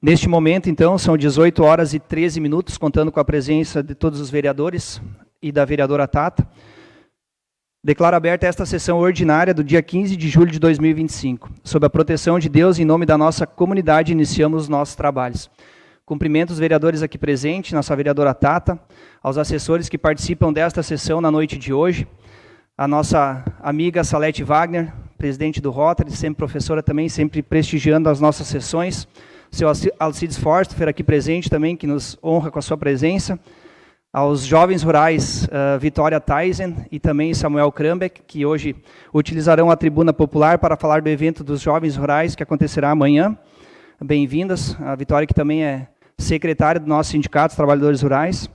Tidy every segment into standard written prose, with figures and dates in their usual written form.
Neste momento, então, são 18 horas e 13 minutos, contando com a presença de todos os vereadores e da vereadora Tata. Declaro aberta esta sessão ordinária do dia 15 de julho de 2025. Sob a proteção de Deus, em nome da nossa comunidade, iniciamos os nossos trabalhos. Cumprimento os vereadores aqui presentes, nossa vereadora Tata, aos assessores que participam desta sessão na noite de hoje, a nossa amiga Salete Wagner, presidente do Rotary, sempre professora também, sempre prestigiando as nossas sessões, seu Alcides Forster, aqui presente também, que nos honra com a sua presença, aos jovens rurais Vitória Tyson e também Samuel Krambeck, que hoje utilizarão a tribuna popular para falar do evento dos jovens rurais, que acontecerá amanhã. Bem-vindas. A Vitória, que também é secretária do nosso Sindicato dos Trabalhadores Rurais.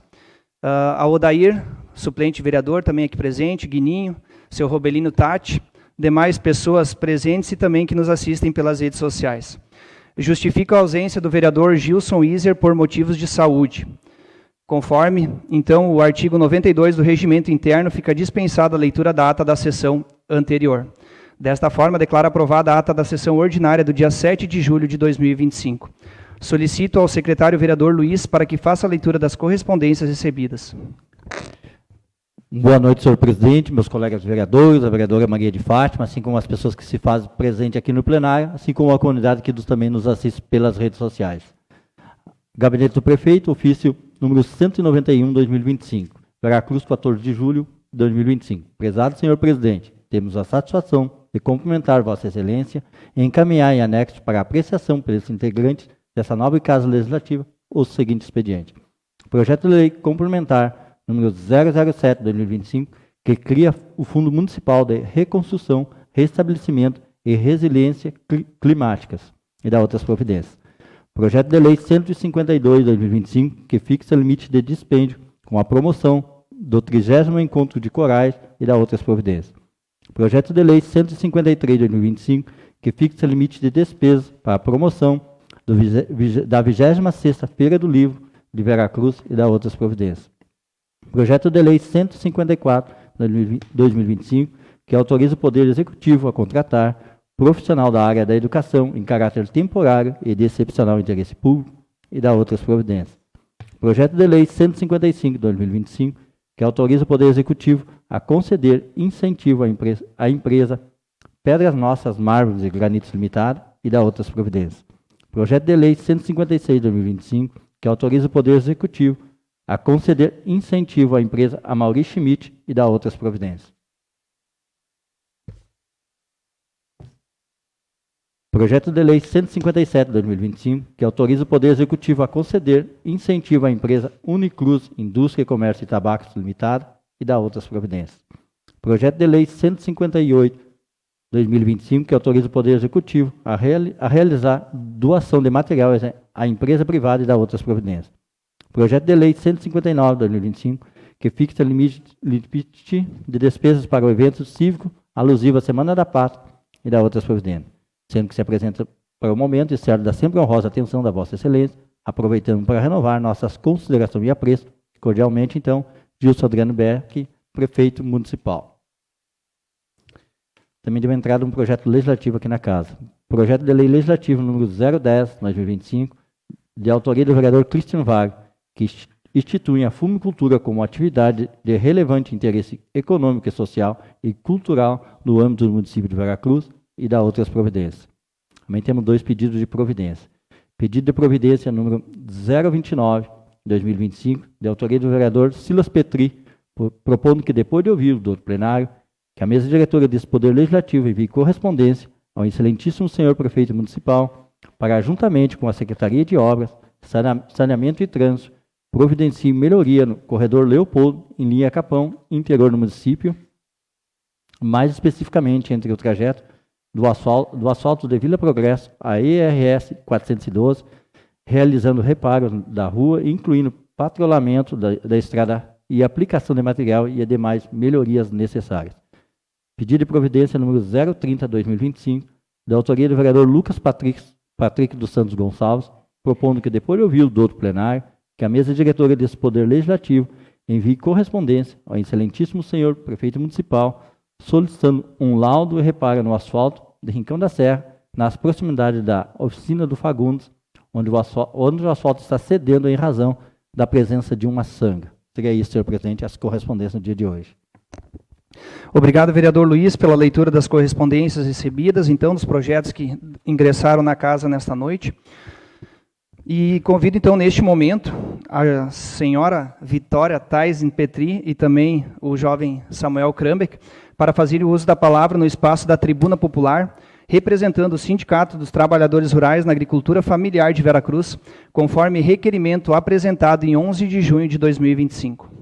A Odair, suplente vereador, também aqui presente, Guininho, seu Robelino Tati, demais pessoas presentes e também que nos assistem pelas redes sociais. Justifico a ausência do vereador Gilson Iser por motivos de saúde. Conforme, então, o artigo 92 do Regimento Interno, fica dispensada a leitura da ata da sessão anterior. Desta forma, declaro aprovada a ata da sessão ordinária do dia 7 de julho de 2025. Solicito ao secretário vereador Luiz para que faça a leitura das correspondências recebidas. Boa noite, senhor presidente, meus colegas vereadores, a vereadora Maria de Fátima, assim como as pessoas que se fazem presente aqui no plenário, assim como a comunidade que também nos assiste pelas redes sociais. Gabinete do Prefeito, ofício número 191/2025, Veracruz, 14 de julho de 2025. Prezado senhor presidente, temos a satisfação de cumprimentar Vossa Excelência e encaminhar em anexo para apreciação pelos integrantes dessa nova Casa Legislativa o seguinte expediente. Projeto de Lei Complementar número 007/2025, que cria o Fundo Municipal de Reconstrução, Restabelecimento e Resiliência Climáticas e da outras providências. Projeto de Lei 152/2025, que fixa limite de dispêndio com a promoção do 30º Encontro de Corais e da outras providências. Projeto de Lei 153/2025, que fixa limite de despesas para a promoção da 26ª Feira do Livro de Veracruz e da outras providências. Projeto de Lei 154/2025, que autoriza o Poder Executivo a contratar profissional da área da educação em caráter temporário e de excepcional interesse público e da outras providências. Projeto de Lei 155/2025, que autoriza o Poder Executivo a conceder incentivo à empresa Pedras Nossas Mármores e Granitos Limitada e da outras providências. Projeto de Lei 156/2025, que autoriza o Poder Executivo a conceder incentivo à empresa Amaury Schmidt e da outras providências. Projeto de Lei 157/2025, que autoriza o Poder Executivo a conceder incentivo à empresa Unicruz Indústria, Comércio e Tabacos Limitada e da outras providências. Projeto de Lei 158/2025, que autoriza o Poder Executivo a realizar doação de material à empresa privada e da outras providências. Projeto de Lei 159/2025, que fixa limite de despesas para o evento cívico alusivo à Semana da Pátria e da outras providências, sendo que se apresenta para o momento e serve da sempre honrosa atenção da Vossa Excelência, aproveitando para renovar nossas considerações e apreço, cordialmente, então, Gilson Adriano Beck, Prefeito Municipal. Também deu entrada um projeto legislativo aqui na Casa. Projeto de Lei Legislativo número 010/2025, de autoria do vereador Cristian Vargas, que instituem a fumicultura como atividade de relevante interesse econômico, social e cultural no âmbito do município de Veracruz e da outras providências. Também temos 2 pedidos de providência. Pedido de providência número 029/2025, de autoria do vereador Silas Petri, propondo que, depois de ouvir do plenário, que a mesa diretora desse Poder Legislativo envie correspondência ao excelentíssimo senhor Prefeito Municipal para, juntamente com a Secretaria de Obras, Saneamento e Trânsito, providencie melhoria no corredor Leopoldo, em linha Capão, interior do município, mais especificamente entre o trajeto do asfalto de Vila Progresso a ERS 412, realizando reparos da rua, incluindo patrulhamento da estrada e aplicação de material e demais melhorias necessárias. Pedido de providência número 030/2025, da autoria do vereador Lucas Patrick dos Santos Gonçalves, propondo que, depois de ouvir o douto plenário, que a mesa diretora desse Poder Legislativo envie correspondência ao excelentíssimo senhor Prefeito Municipal, solicitando um laudo e reparo no asfalto de Rincão da Serra, nas proximidades da oficina do Fagundes, onde o asfalto está cedendo em razão da presença de uma sanga. Seria isso, senhor presidente, as correspondências no dia de hoje. Obrigado, vereador Luiz, pela leitura das correspondências recebidas, então, dos projetos que ingressaram na casa nesta noite. E convido, então, neste momento, a senhora Vitória Taisen Petri e também o jovem Samuel Krambeck para fazer o uso da palavra no espaço da Tribuna Popular, representando o Sindicato dos Trabalhadores Rurais na Agricultura Familiar de Veracruz, conforme requerimento apresentado em 11 de junho de 2025.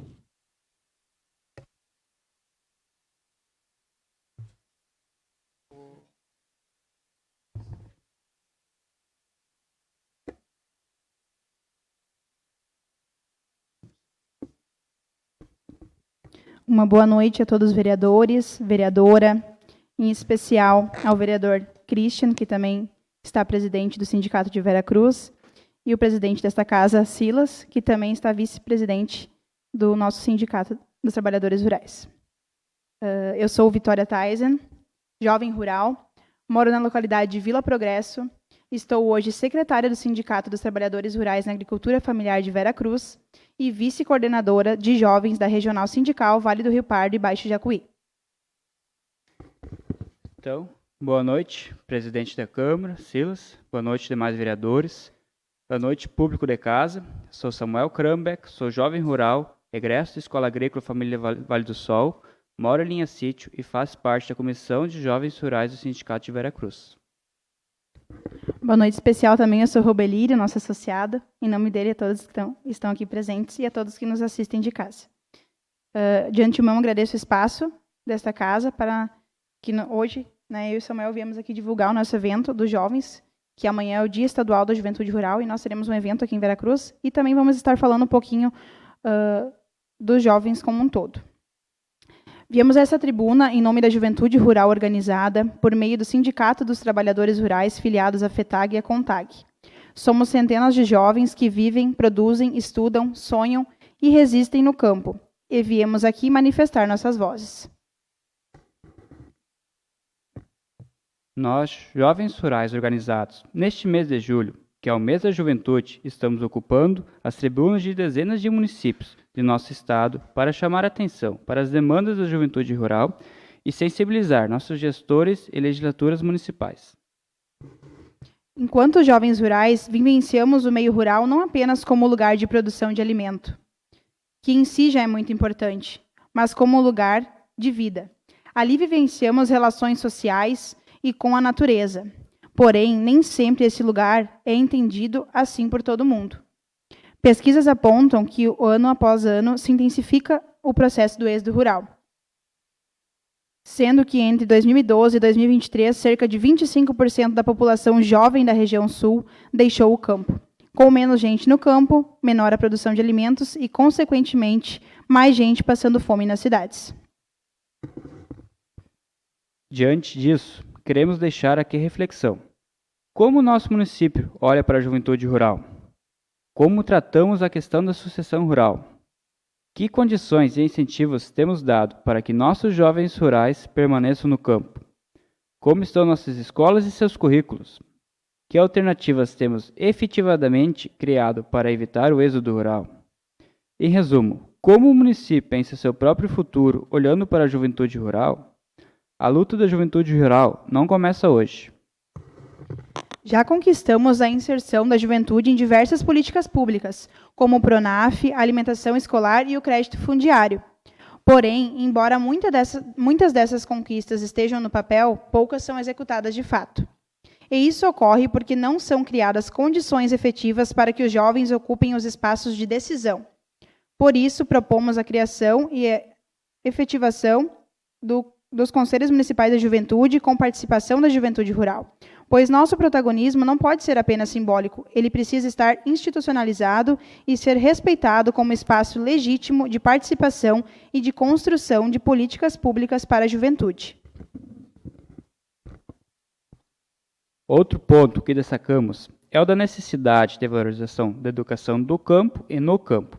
Uma boa noite a todos os vereadores, vereadora, em especial ao vereador Christian, que também está presidente do Sindicato de Veracruz, e o presidente desta casa, Silas, que também está vice-presidente do nosso Sindicato dos Trabalhadores Rurais. Eu sou Vitória Taisen, jovem rural, moro na localidade de Vila Progresso, estou hoje secretária do Sindicato dos Trabalhadores Rurais na Agricultura Familiar de Veracruz e vice-coordenadora de jovens da Regional Sindical Vale do Rio Pardo e Baixo Jacuí. Então, boa noite, presidente da Câmara, Silas. Boa noite, demais vereadores. Boa noite, público de casa. Sou Samuel Krambeck, sou jovem rural, egresso da Escola Agrícola Família Vale do Sol, moro em Linha Sítio e faço parte da Comissão de Jovens Rurais do Sindicato de Veracruz. Boa noite especial também, eu sou Robelírio, nossa associada. Em nome dele, a todos que estão aqui presentes e a todos que nos assistem de casa. De antemão, agradeço o espaço desta casa para que hoje, eu e o Samuel viemos aqui divulgar o nosso evento dos jovens, que amanhã é o Dia Estadual da Juventude Rural, e nós teremos um evento aqui em Veracruz, e também vamos estar falando um pouquinho dos jovens como um todo. Viemos a essa tribuna em nome da Juventude Rural Organizada, por meio do Sindicato dos Trabalhadores Rurais, filiados à FETAG e à CONTAG. Somos centenas de jovens que vivem, produzem, estudam, sonham e resistem no campo, e viemos aqui manifestar nossas vozes. Nós, jovens rurais organizados, neste mês de julho, que é o mês da juventude, estamos ocupando as tribunas de dezenas de municípios de nosso estado para chamar a atenção para as demandas da juventude rural e sensibilizar nossos gestores e legislaturas municipais. Enquanto jovens rurais, vivenciamos o meio rural não apenas como lugar de produção de alimento, que em si já é muito importante, mas como lugar de vida. Ali vivenciamos relações sociais e com a natureza. Porém, nem sempre esse lugar é entendido assim por todo mundo. Pesquisas apontam que, ano após ano, se intensifica o processo do êxodo rural, sendo que entre 2012 e 2023, cerca de 25% da população jovem da região sul deixou o campo. Com menos gente no campo, menor a produção de alimentos e, consequentemente, mais gente passando fome nas cidades. Diante disso, queremos deixar aqui reflexão. Como o nosso município olha para a juventude rural? Como tratamos a questão da sucessão rural? Que condições e incentivos temos dado para que nossos jovens rurais permaneçam no campo? Como estão nossas escolas e seus currículos? Que alternativas temos efetivamente criado para evitar o êxodo rural? Em resumo, como o município pensa seu próprio futuro olhando para a juventude rural? A luta da juventude rural não começa hoje. Já conquistamos a inserção da juventude em diversas políticas públicas, como o PRONAF, a alimentação escolar e o crédito fundiário. Porém, embora muitas dessas conquistas estejam no papel, poucas são executadas de fato. E isso ocorre porque não são criadas condições efetivas para que os jovens ocupem os espaços de decisão. Por isso, propomos a criação e a efetivação dos Conselhos Municipais da Juventude com participação da juventude rural, pois nosso protagonismo não pode ser apenas simbólico, ele precisa estar institucionalizado e ser respeitado como espaço legítimo de participação e de construção de políticas públicas para a juventude. Outro ponto que destacamos é o da necessidade de valorização da educação do campo e no campo.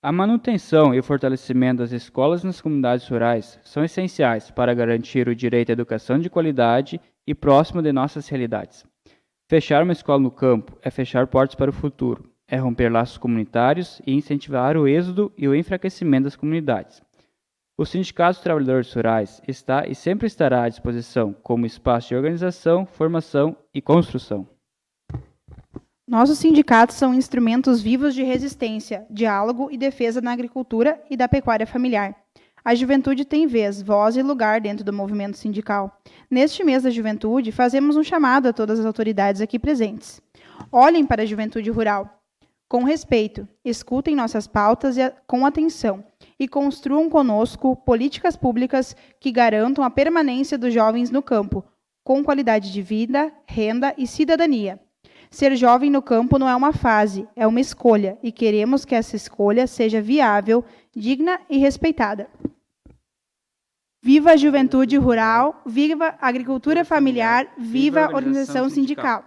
A manutenção e o fortalecimento das escolas nas comunidades rurais são essenciais para garantir o direito à educação de qualidade e próximo de nossas realidades. Fechar uma escola no campo é fechar portas para o futuro, é romper laços comunitários e incentivar o êxodo e o enfraquecimento das comunidades. O Sindicato dos Trabalhadores Rurais está e sempre estará à disposição como espaço de organização, formação e construção. Nossos sindicatos são instrumentos vivos de resistência, diálogo e defesa na agricultura e da pecuária familiar. A juventude tem vez, voz e lugar dentro do movimento sindical. Neste mês da juventude, fazemos um chamado a todas as autoridades aqui presentes. Olhem para a juventude rural com respeito, escutem nossas pautas com atenção e construam conosco políticas públicas que garantam a permanência dos jovens no campo, com qualidade de vida, renda e cidadania. Ser jovem no campo não é uma fase, é uma escolha, e queremos que essa escolha seja viável, digna e respeitada. Viva a juventude rural, viva a agricultura familiar, viva a organização sindical.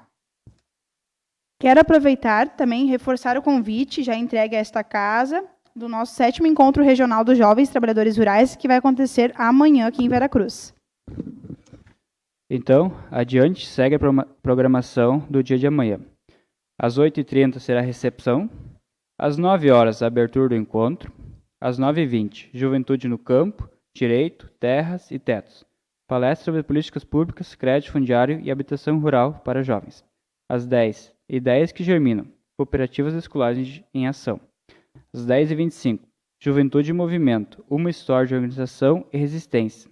Quero aproveitar também e reforçar o convite, já entregue a esta casa, do nosso 7º Encontro Regional dos Jovens Trabalhadores Rurais, que vai acontecer amanhã aqui em Veracruz. Então, adiante, segue a programação do dia de amanhã. Às 8h30 será a recepção, às 9 horas a abertura do encontro, às 9h20, Juventude no Campo, Direito, Terras e Tetos. Palestra sobre políticas públicas, crédito fundiário e habitação rural para jovens. Às 10h, Ideias que germinam, cooperativas escolares em ação. Às 10h25, Juventude em Movimento, uma história de organização e resistência.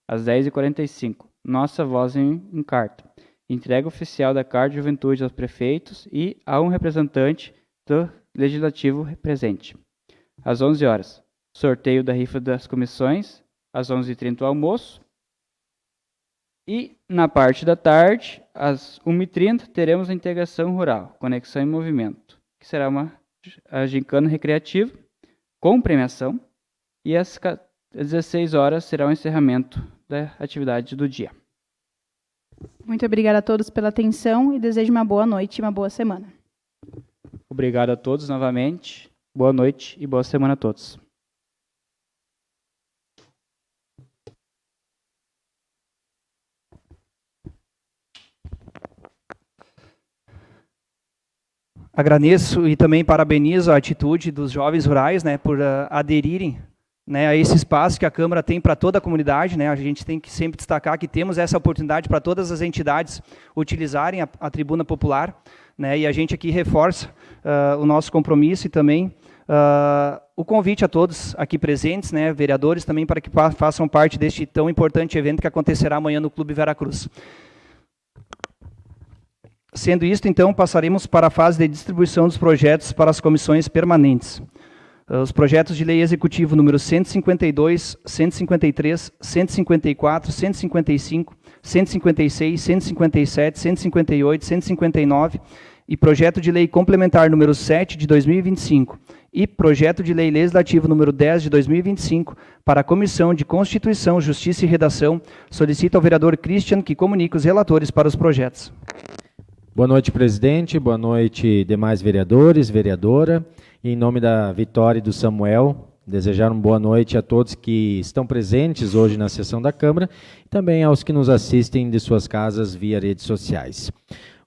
Às 10h45, Nossa Voz em Carta, entrega oficial da Carta de Juventude aos prefeitos e a um representante do Legislativo presente. Às 11 horas, sorteio da rifa das comissões. Às 11h30, o almoço. E, na parte da tarde, às 1h30, teremos a integração rural, conexão em movimento, que será a gincana recreativa, com premiação, e às 16 horas será o encerramento da atividade do dia. Muito obrigada a todos pela atenção e desejo uma boa noite e uma boa semana. Obrigado a todos novamente, boa noite e boa semana a todos. Agradeço e também parabenizo a atitude dos jovens rurais, né, por aderirem, né, a esse espaço que a Câmara tem para toda a comunidade, né. A gente tem que sempre destacar que temos essa oportunidade para todas as entidades utilizarem a tribuna popular, né, e a gente aqui reforça o nosso compromisso e também o convite a todos aqui presentes, né, vereadores também, para que façam parte deste tão importante evento que acontecerá amanhã no Clube Veracruz. Sendo isto, então, passaremos para a fase de distribuição dos projetos para as comissões permanentes. Os projetos de lei executivo número 152, 153, 154, 155, 156, 157, 158, 159 e projeto de lei complementar número 7 de 2025 e projeto de lei legislativo número 10 de 2025 para a Comissão de Constituição, Justiça e Redação, solicita ao vereador Christian que comunique os relatores para os projetos. Boa noite, presidente. Boa noite, demais vereadores, vereadora. Em nome da Vitória e do Samuel, desejar uma boa noite a todos que estão presentes hoje na sessão da Câmara e também aos que nos assistem de suas casas via redes sociais.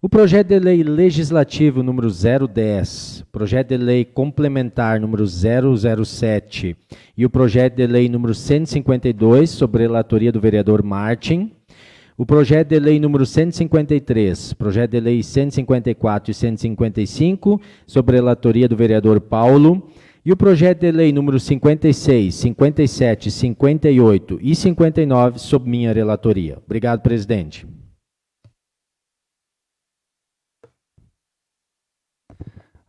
O projeto de lei legislativo número 010, projeto de lei complementar número 007 e o projeto de lei número 152, sobre relatoria do vereador Martin, o projeto de lei número 153, projeto de lei 154 e 155, sobre relatoria do vereador Paulo, e o projeto de lei número 56, 57, 58 e 59, sob minha relatoria. Obrigado, presidente.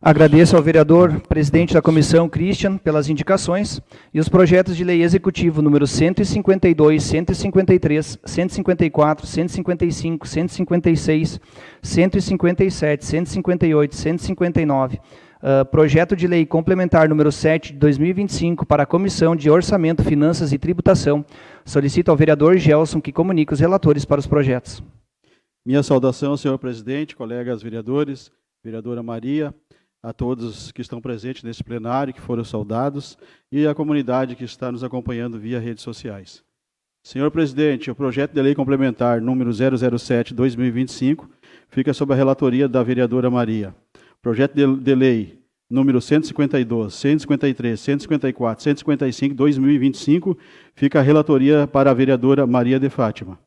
Agradeço ao vereador, presidente da comissão, Christian, pelas indicações, e os projetos de lei executivo número 152, 153, 154, 155, 156, 157, 158, 159, projeto de lei complementar número 7 de 2025 para a Comissão de Orçamento, Finanças e Tributação, solicito ao vereador Gelson que comunique os relatores para os projetos. Minha saudação, senhor presidente, colegas vereadores, vereadora Maria, a todos que estão presentes nesse plenário, que foram saudados, e a comunidade que está nos acompanhando via redes sociais. Senhor presidente, o projeto de lei complementar número 007/2025 fica sob a relatoria da vereadora Maria. Projeto de lei número 152, 153, 154, 155, 2025, fica a relatoria para a vereadora Maria de Fátima.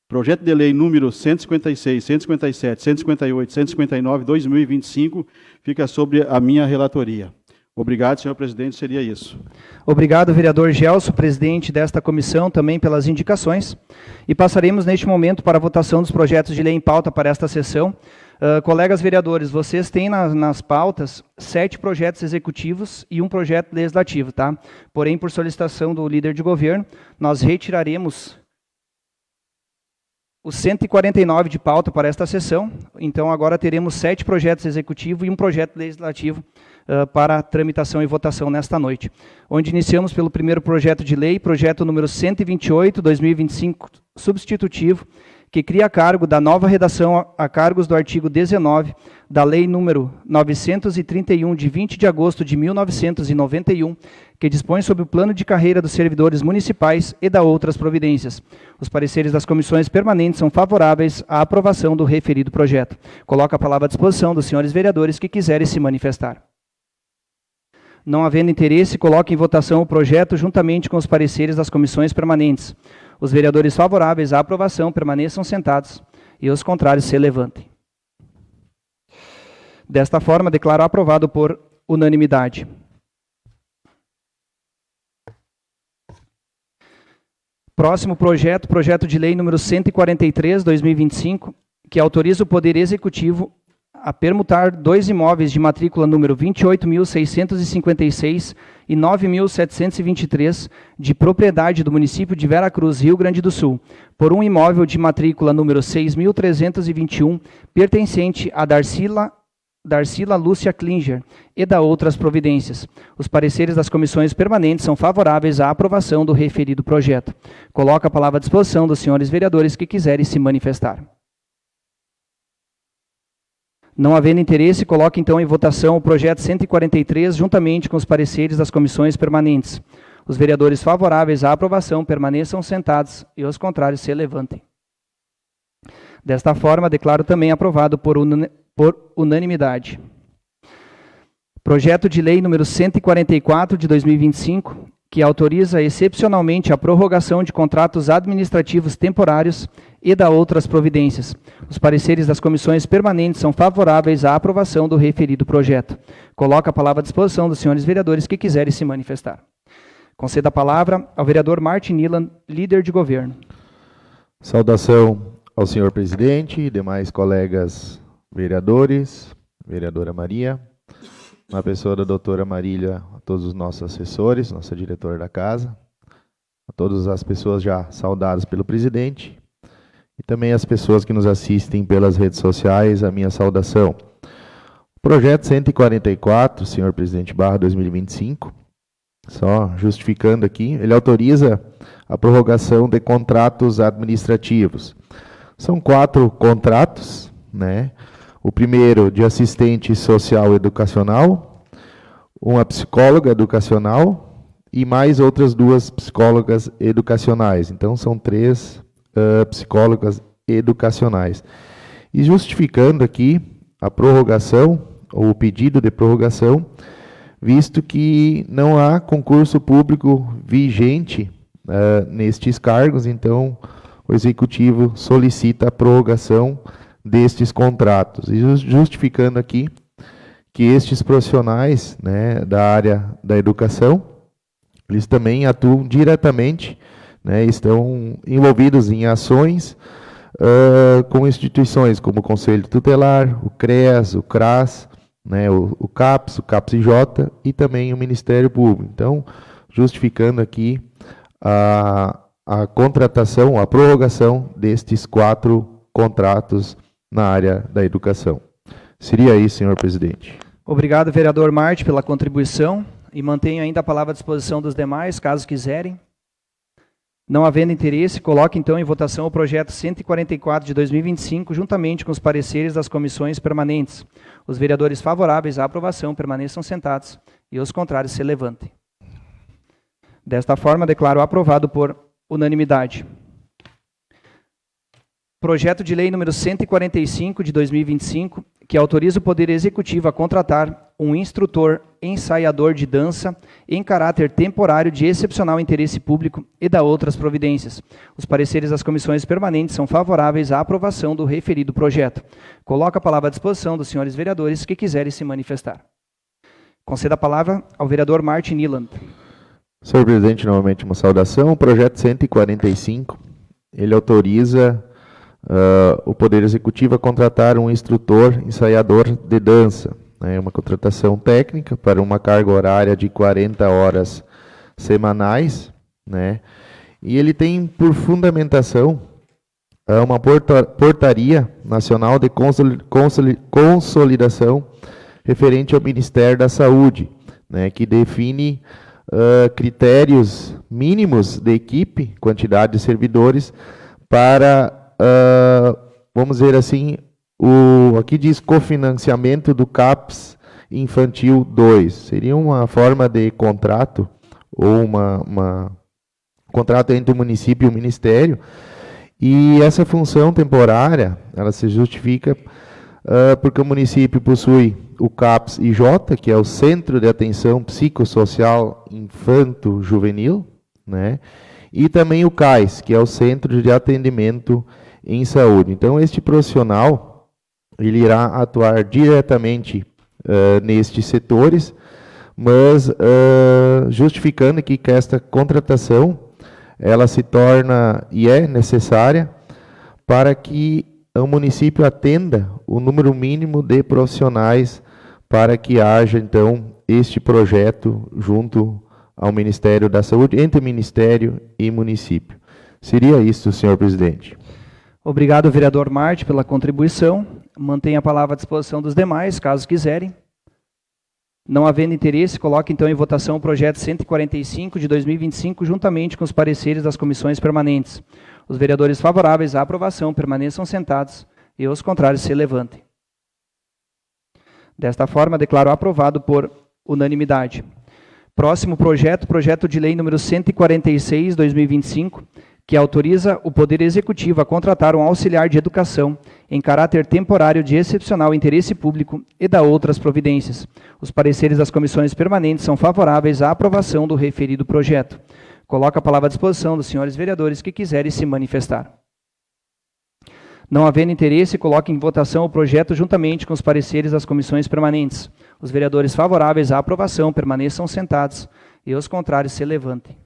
Projeto de lei número 156, 157, 158, 159, 2025, fica sobre a minha relatoria. Obrigado, senhor presidente, seria isso. Obrigado, vereador Gelson, presidente desta comissão, também pelas indicações. E passaremos neste momento para a votação dos projetos de lei em pauta para esta sessão. Colegas vereadores, vocês têm nas pautas 7 projetos executivos e 1 projeto legislativo, tá? Porém, por solicitação do líder de governo, nós retiraremos os 149 de pauta para esta sessão. Então, agora teremos 7 projetos executivos e 1 projeto legislativo para tramitação e votação nesta noite. Onde iniciamos pelo primeiro projeto de lei, projeto número 128, 2025, substitutivo, que cria cargo da nova redação a cargos do artigo 19 da Lei número 931, de 20 de agosto de 1991, que dispõe sobre o plano de carreira dos servidores municipais e da outras providências. Os pareceres das comissões permanentes são favoráveis à aprovação do referido projeto. Coloco a palavra à disposição dos senhores vereadores que quiserem se manifestar. Não havendo interesse, coloco em votação o projeto juntamente com os pareceres das comissões permanentes. Os vereadores favoráveis à aprovação permaneçam sentados e os contrários se levantem. Desta forma, declaro aprovado por unanimidade. Próximo projeto, projeto de lei número 143, 2025, que autoriza o Poder Executivo a permutar 2 imóveis de matrícula número 28.656 e 9.723 de propriedade do município de Veracruz, Rio Grande do Sul, por um imóvel de matrícula número 6.321, pertencente a Darcila Lúcia Klinger e da outras providências. Os pareceres das comissões permanentes são favoráveis à aprovação do referido projeto. Coloco a palavra à disposição dos senhores vereadores que quiserem se manifestar. Não havendo interesse, coloco então em votação o projeto 143, juntamente com os pareceres das comissões permanentes. Os vereadores favoráveis à aprovação permaneçam sentados e os contrários se levantem. Desta forma, declaro também aprovado por unanimidade. Projeto de lei número 144 de 2025, que autoriza excepcionalmente a prorrogação de contratos administrativos temporários e da outras providências. Os pareceres das comissões permanentes são favoráveis à aprovação do referido projeto. Coloco a palavra à disposição dos senhores vereadores que quiserem se manifestar. Concedo a palavra ao vereador Martin Nilan, líder de governo. Saudação ao senhor presidente e demais colegas vereadores, vereadora Maria, na pessoa da doutora Marília, a todos os nossos assessores, nossa diretora da casa, a todas as pessoas já saudadas pelo presidente e também as pessoas que nos assistem pelas redes sociais, a minha saudação. O projeto 144, senhor presidente, / 2025, só justificando aqui, ele autoriza a prorrogação de contratos administrativos. São 4 contratos, né? O primeiro de assistente social educacional, uma psicóloga educacional e mais outras 2 psicólogas educacionais. Então, são 3 psicólogas educacionais. E justificando aqui a prorrogação, ou o pedido de prorrogação, visto que não há concurso público vigente nestes cargos, então o Executivo solicita a prorrogação destes contratos. E justificando aqui que estes profissionais, né, da área da educação, eles também atuam diretamente, né, estão envolvidos em ações com instituições como o Conselho Tutelar, o CREAS, o CRAS, né, o CAPS, o CAPS-J e também o Ministério Público. Então, justificando aqui a contratação, a prorrogação destes 4 contratos na área da educação. Seria isso, senhor presidente. Obrigado, vereador Marte, pela contribuição e mantenho ainda a palavra à disposição dos demais, caso quiserem. Não havendo interesse, coloque então em votação o projeto 144 de 2025, juntamente com os pareceres das comissões permanentes. Os vereadores favoráveis à aprovação permaneçam sentados e os contrários se levantem. Desta forma, declaro aprovado por unanimidade. Projeto de Lei número 145 de 2025, que autoriza o Poder Executivo a contratar um instrutor ensaiador de dança em caráter temporário de excepcional interesse público e da outras providências. Os pareceres das comissões permanentes são favoráveis à aprovação do referido projeto. Coloco a palavra à disposição dos senhores vereadores que quiserem se manifestar. Conceda a palavra ao vereador Martin Niland. Senhor presidente, novamente uma saudação. O projeto 145, ele autoriza o Poder Executivo a contratar um instrutor ensaiador de dança. É uma contratação técnica para uma carga horária de 40 horas semanais, né? E ele tem por fundamentação uma portaria nacional de consolidação referente ao Ministério da Saúde, né, que define critérios mínimos de equipe, quantidade de servidores, para, vamos dizer assim, aqui diz cofinanciamento do CAPS Infantil 2. Seria uma forma de contrato, ou uma contrato entre o município e o Ministério, e essa função temporária, ela se justifica porque o município possui o CAPS IJ, que é o Centro de Atenção Psicossocial Infanto-Juvenil, né? E também o CAIS, que é o Centro de Atendimento em Saúde. Então, este profissional ele irá atuar diretamente nestes setores, mas justificando que esta contratação ela se torna e é necessária para que o município atenda o número mínimo de profissionais para que haja, então, este projeto junto ao Ministério da Saúde, entre Ministério e município. Seria isso, senhor presidente. Obrigado, vereador Marte, pela contribuição. Mantenho a palavra à disposição dos demais, caso quiserem. Não havendo interesse, coloque então em votação o projeto 145 de 2025, juntamente com os pareceres das comissões permanentes. Os vereadores favoráveis à aprovação permaneçam sentados e os contrários se levantem. Desta forma, declaro aprovado por unanimidade. Próximo projeto, projeto de lei número 146, 2025, que autoriza o Poder Executivo a contratar um auxiliar de educação em caráter temporário de excepcional interesse público e da outras providências. Os pareceres das comissões permanentes são favoráveis à aprovação do referido projeto. Coloco a palavra à disposição dos senhores vereadores que quiserem se manifestar. Não havendo interesse, coloque em votação o projeto juntamente com os pareceres das comissões permanentes. Os vereadores favoráveis à aprovação permaneçam sentados e os contrários se levantem.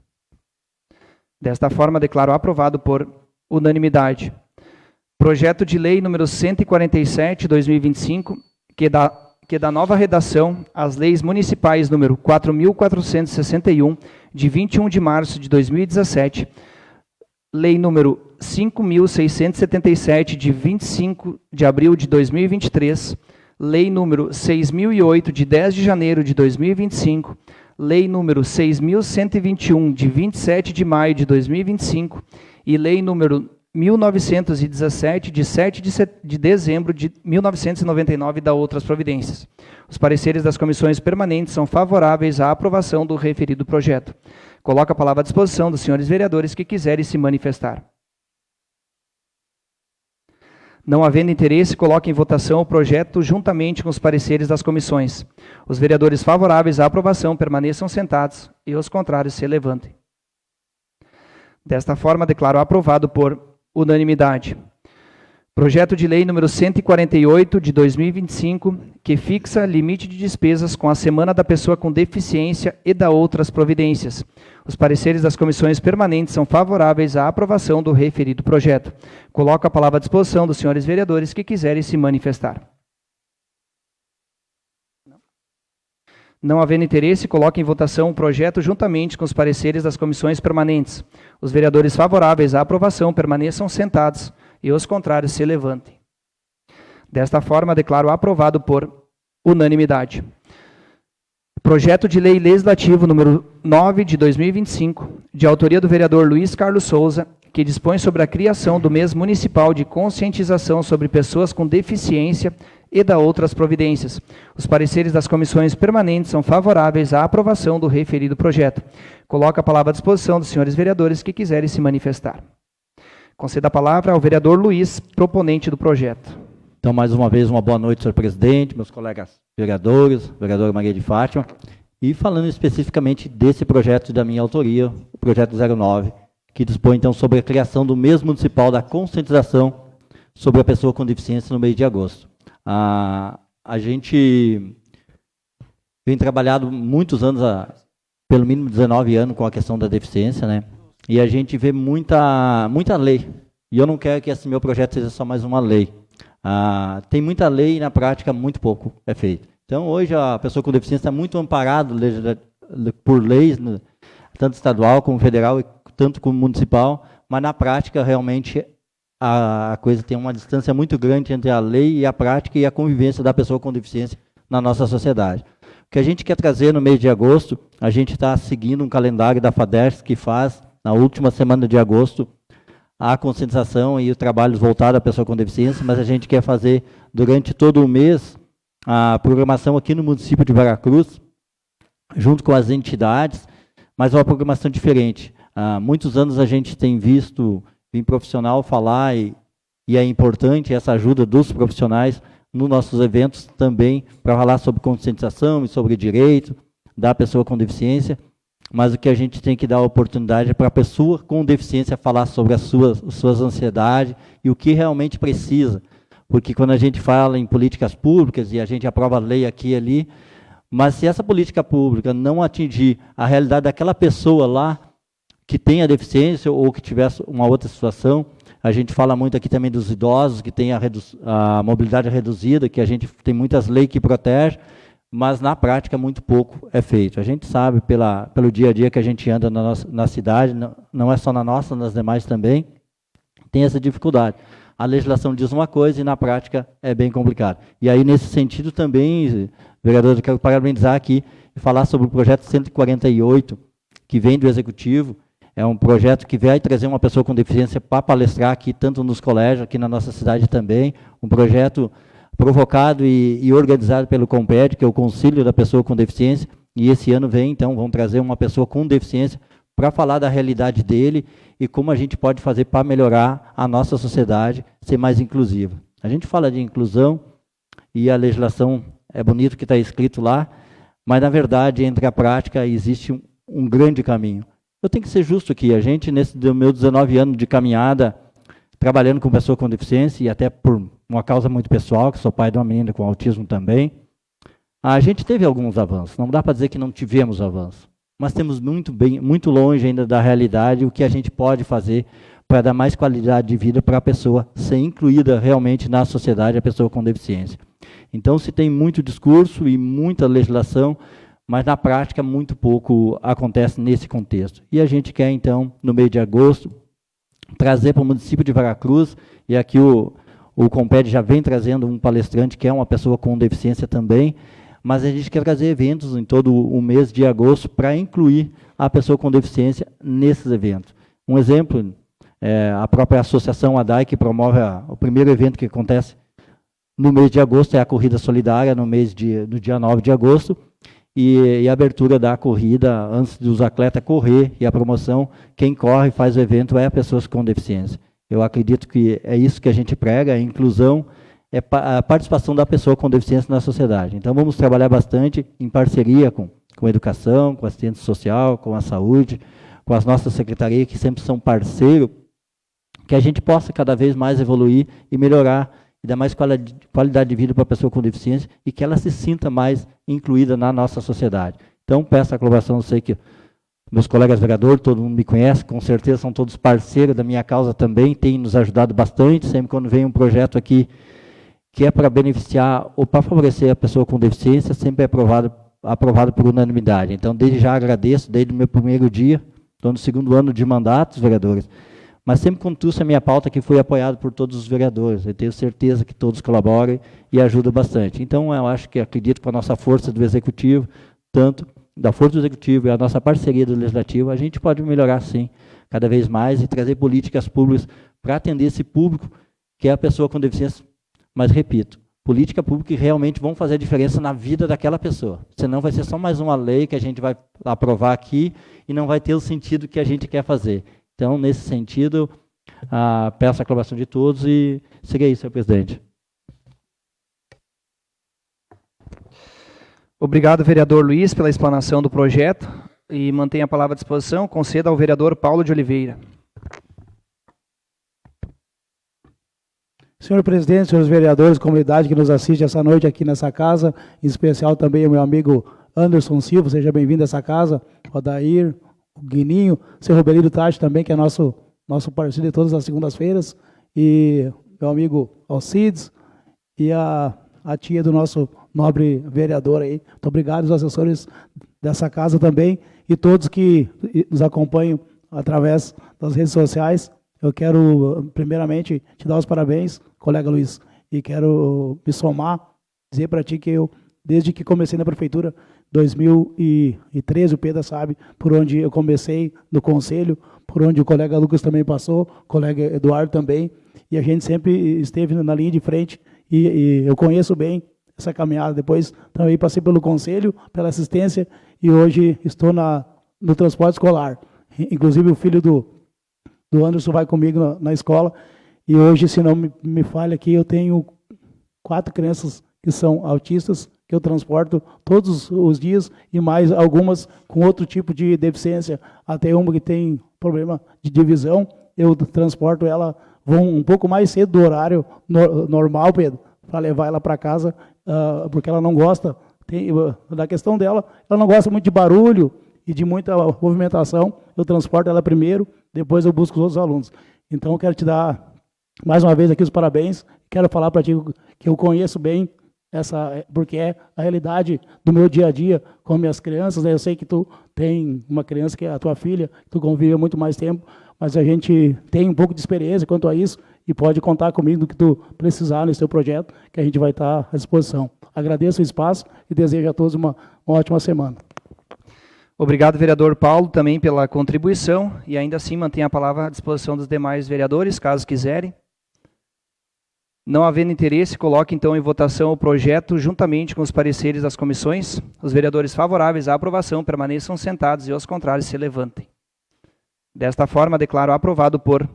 Desta forma, declaro aprovado por unanimidade. Projeto de lei número 147, 2025, que dá nova redação às leis municipais número 4.461, de 21 de março de 2017, lei número 5.677, de 25 de abril de 2023, lei número 6.008, de 10 de janeiro de 2025, lei número 6.121, de 27 de maio de 2025, e lei número 1917, de 7 de dezembro de 1999, da outras providências. Os pareceres das comissões permanentes são favoráveis à aprovação do referido projeto. Coloco a palavra à disposição dos senhores vereadores que quiserem se manifestar. Não havendo interesse, coloque em votação o projeto juntamente com os pareceres das comissões. Os vereadores favoráveis à aprovação permaneçam sentados e os contrários se levantem. Desta forma, declaro aprovado por unanimidade. Projeto de lei número 148 de 2025, que fixa limite de despesas com a Semana da Pessoa com Deficiência e da outras providências. Os pareceres das comissões permanentes são favoráveis à aprovação do referido projeto. Coloco a palavra à disposição dos senhores vereadores que quiserem se manifestar. Não havendo interesse, coloque em votação o projeto juntamente com os pareceres das comissões permanentes. Os vereadores favoráveis à aprovação permaneçam sentados e os contrários se levantem. Desta forma, declaro aprovado por unanimidade. Projeto de lei legislativo número 9 de 2025, de autoria do vereador Luiz Carlos Souza, que dispõe sobre a criação do mês municipal de conscientização sobre pessoas com deficiência e da outras providências. Os pareceres das comissões permanentes são favoráveis à aprovação do referido projeto. Coloco a palavra à disposição dos senhores vereadores que quiserem se manifestar. Concedo a palavra ao vereador Luiz, proponente do projeto. Então, mais uma vez, uma boa noite, senhor presidente, meus colegas vereadores, vereadora Maria de Fátima, e falando especificamente desse projeto da minha autoria, o projeto 09, que dispõe, então, sobre a criação do mês municipal da conscientização sobre a pessoa com deficiência no mês de agosto. A gente vem trabalhando muitos anos, pelo mínimo 19 anos, com a questão da deficiência, né? E a gente vê muita lei. E eu não quero que esse meu projeto seja só mais uma lei. Tem muita lei e, na prática, muito pouco é feito. Então, hoje, a pessoa com deficiência está muito amparada por leis, tanto estadual como federal, e tanto como municipal, mas, na prática, realmente, a coisa tem uma distância muito grande entre a lei e a prática e a convivência da pessoa com deficiência na nossa sociedade. O que a gente quer trazer no mês de agosto, a gente está seguindo um calendário da FADERS que faz, na última semana de agosto, a conscientização e os trabalhos voltados à pessoa com deficiência, mas a gente quer fazer durante todo o mês a programação aqui no município de Veracruz, junto com as entidades, mas uma programação diferente. Há muitos anos a gente tem visto um profissional falar, e é importante essa ajuda dos profissionais nos nossos eventos também, para falar sobre conscientização e sobre direito da pessoa com deficiência, mas o que a gente tem que dar a oportunidade é para a pessoa com deficiência falar sobre as suas ansiedades e o que realmente precisa. Porque quando a gente fala em políticas públicas e a gente aprova a lei aqui e ali, mas se essa política pública não atingir a realidade daquela pessoa lá que tem a deficiência ou que tivesse uma outra situação, a gente fala muito aqui também dos idosos que têm a mobilidade reduzida, que a gente tem muitas leis que protegem, mas na prática muito pouco é feito. A gente sabe pelo dia a dia que a gente anda na cidade, não é só na nossa, nas demais também, tem essa dificuldade. A legislação diz uma coisa e na prática é bem complicado. E aí, nesse sentido também, vereador, eu quero parabenizar aqui e falar sobre o projeto 148, que vem do Executivo. É um projeto que vai trazer uma pessoa com deficiência para palestrar aqui, tanto nos colégios, aqui na nossa cidade também. Um projeto provocado e organizado pelo COMPED, que é o Conselho da Pessoa com Deficiência, e esse ano vem, então, vão trazer uma pessoa com deficiência para falar da realidade dele e como a gente pode fazer para melhorar a nossa sociedade, ser mais inclusiva. A gente fala de inclusão e a legislação é bonito que está escrito lá, mas, na verdade, entre a prática existe um grande caminho. Eu tenho que ser justo aqui, a gente, nesse meu 19 anos de caminhada, trabalhando com pessoa com deficiência, e até por uma causa muito pessoal, que sou pai de uma menina com autismo também, a gente teve alguns avanços, não dá para dizer que não tivemos avanços, mas temos muito longe ainda da realidade o que a gente pode fazer para dar mais qualidade de vida para a pessoa ser incluída realmente na sociedade, a pessoa com deficiência. Então, se tem muito discurso e muita legislação, mas na prática muito pouco acontece nesse contexto. E a gente quer, então, no mês de agosto, trazer para o município de Veracruz, e aqui o COMPED já vem trazendo um palestrante que é uma pessoa com deficiência também, mas a gente quer trazer eventos em todo o mês de agosto para incluir a pessoa com deficiência nesses eventos. Um exemplo, a própria Associação ADAI, que promove o primeiro evento que acontece no mês de agosto, é a Corrida Solidária, no dia 9 de agosto, e a abertura da corrida, antes dos atletas correr, e a promoção, quem corre e faz o evento é a pessoas com deficiência. Eu acredito que é isso que a gente prega, a inclusão, é a participação da pessoa com deficiência na sociedade. Então, vamos trabalhar bastante em parceria com a educação, com a assistência social, com a saúde, com as nossas secretarias, que sempre são parceiros, que a gente possa cada vez mais evoluir e melhorar e dar mais qualidade de vida para a pessoa com deficiência e que ela se sinta mais incluída na nossa sociedade. Então, peço a colaboração, eu sei que meus colegas vereadores, todo mundo me conhece, com certeza são todos parceiros da minha causa também, têm nos ajudado bastante, sempre quando vem um projeto aqui que é para beneficiar ou para favorecer a pessoa com deficiência, sempre é aprovado por unanimidade. Então, desde já agradeço, desde o meu primeiro dia, estou no 2º ano de mandato, vereadores, mas sempre quando trouxe a minha pauta que foi apoiado por todos os vereadores. Eu tenho certeza que todos colaboram e ajudam bastante. Então, eu acredito que com a nossa força do Executivo, tanto da força do Executivo e a nossa parceria do Legislativo, a gente pode melhorar, sim, cada vez mais e trazer políticas públicas para atender esse público, que é a pessoa com deficiência. Mas, repito, política pública que realmente vão fazer a diferença na vida daquela pessoa. Senão vai ser só mais uma lei que a gente vai aprovar aqui e não vai ter o sentido que a gente quer fazer. Então, nesse sentido, Peço a aclamação de todos e siga aí, senhor presidente. Obrigado, vereador Luiz, pela explanação do projeto e mantenha a palavra à disposição. Conceda ao vereador Paulo de Oliveira. Senhor presidente, senhores vereadores, comunidade que nos assiste essa noite aqui nessa casa, em especial também o meu amigo Anderson Silva, seja bem-vindo a essa casa, o Adair, o Guininho, o seu Robelino Tati também, que é nosso parceiro de todas as segundas-feiras, e meu amigo Alcides, e a tia do nosso nobre vereador aí. Muito obrigado aos assessores dessa casa também, e todos que nos acompanham através das redes sociais. Eu quero, primeiramente, te dar os parabéns, colega Luiz, e quero me somar, dizer para ti que eu, desde que comecei na prefeitura, 2013, o Pedro sabe, por onde eu comecei no conselho, por onde o colega Lucas também passou, o colega Eduardo também, e a gente sempre esteve na linha de frente, e eu conheço bem essa caminhada. Depois também passei pelo conselho, pela assistência, e hoje estou no transporte escolar. Inclusive o filho do Anderson vai comigo na escola, e hoje, se não me falha aqui, eu tenho 4 crianças que são autistas, que eu transporto todos os dias, e mais algumas com outro tipo de deficiência, até uma que tem problema de visão, eu transporto ela, vou um pouco mais cedo do horário normal, Pedro, para levar ela para casa, porque ela não gosta, da questão dela, ela não gosta muito de barulho e de muita movimentação, eu transporto ela primeiro, depois eu busco os outros alunos. Então, eu quero te dar, mais uma vez, aqui os parabéns, quero falar para ti que eu conheço bem porque é a realidade do meu dia a dia com minhas crianças, né? Eu sei que tu tem uma criança que é a tua filha, tu convive há muito mais tempo, mas a gente tem um pouco de experiência quanto a isso e pode contar comigo no que tu precisar nesse teu projeto, que a gente vai estar à disposição. Agradeço o espaço e desejo a todos uma ótima semana. Obrigado, vereador Paulo, também pela contribuição, e ainda assim mantenha a palavra à disposição dos demais vereadores, caso quiserem. Não havendo interesse, coloque então em votação o projeto juntamente com os pareceres das comissões. Os vereadores favoráveis à aprovação permaneçam sentados e os contrários se levantem. Desta forma, declaro aprovado por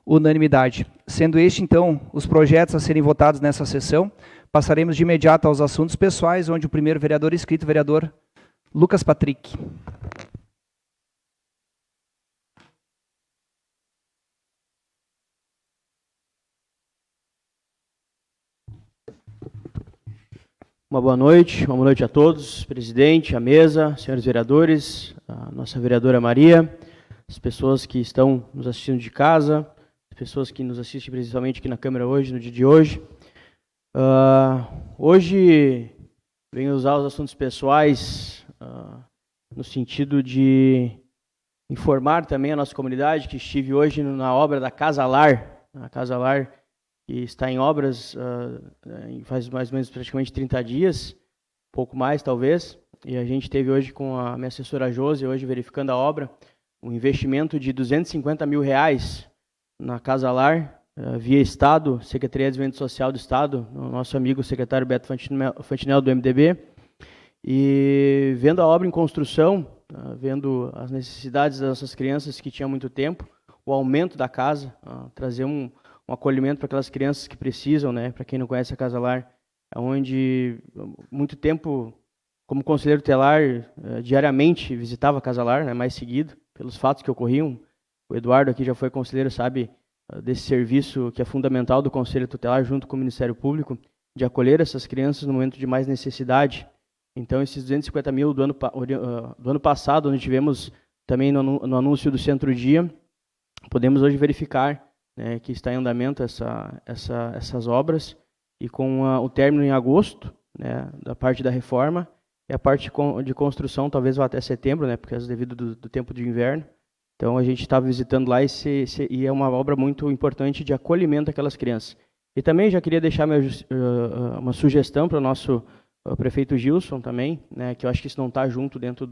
unanimidade. Sendo este, então, os projetos a serem votados nessa sessão, passaremos de imediato aos assuntos pessoais, onde o primeiro vereador inscrito, vereador Lucas Patrick. Uma boa noite a todos, presidente, a mesa, senhores vereadores, a nossa vereadora Maria, as pessoas que estão nos assistindo de casa, as pessoas que nos assistem principalmente aqui na Câmara hoje, no dia de hoje. Hoje venho usar os assuntos pessoais no sentido de informar também a nossa comunidade que estive hoje na obra da Casa Lar, a Casa Lar que está em obras faz mais ou menos praticamente 30 dias, pouco mais talvez, e a gente teve hoje com a minha assessora Josi, hoje verificando a obra, um investimento de R$250 mil na Casa Lar, via Estado, Secretaria de Desenvolvimento Social do Estado, o nosso amigo secretário Beto Fantinel do MDB, e vendo a obra em construção, vendo as necessidades das nossas crianças que tinham muito tempo, o aumento da casa, trazer um acolhimento para aquelas crianças que precisam, né? Para quem não conhece a Casa Lar, onde muito tempo, como conselheiro tutelar, diariamente visitava a Casa Lar, né? Mais seguido, pelos fatos que ocorriam. O Eduardo aqui já foi conselheiro, sabe desse serviço que é fundamental do conselho tutelar, junto com o Ministério Público, de acolher essas crianças no momento de mais necessidade. Então, esses 250 mil do ano passado, onde tivemos também no anúncio do Centro-Dia, podemos hoje verificar, né, que está em andamento essas obras, e com o término em agosto, né, da parte da reforma, e a parte de construção talvez vá até setembro, né, porque é devido do tempo de inverno. Então a gente estava visitando lá e é uma obra muito importante de acolhimento daquelas crianças. E também já queria deixar uma sugestão para o nosso prefeito Gilson também, né, que eu acho que isso não está junto dentro